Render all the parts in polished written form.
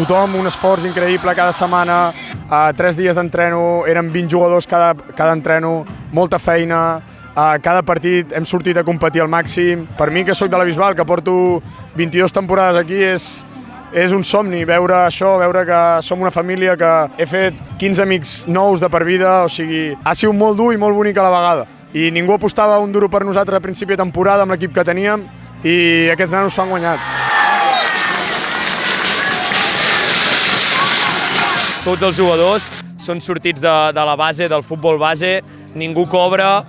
tothom un esforç increïble cada setmana, 3 dies d'entreno, eren 20 jugadors cada entreno, molta feina, cada partit hem sortit a competir al màxim. Per mi, que sóc de la Bisbal, que porto 22 temporades aquí, és un somni veure això, veure que som una família, que he fet 15 amics nous de per vida, o sigui, ha sigut molt dur i molt bonic a la vegada. I ningú apostava un duro per nosaltres a principi de temporada amb l'equip que teníem i aquests nanos s'ho han guanyat. Tots els jugadors són sortits de la base, del futbol base, ningú cobra,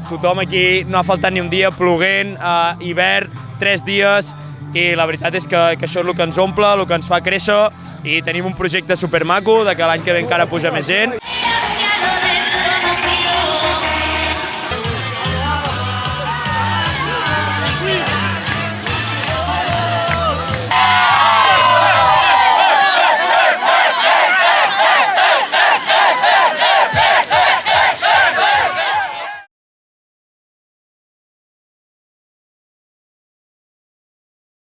tothom aquí no ha faltat ni un dia, ploguent, hivern, 3 dies, i la veritat és que això és el que ens omple, el que ens fa créixer, i tenim un projecte supermaco, que l'any que ve encara puja més gent.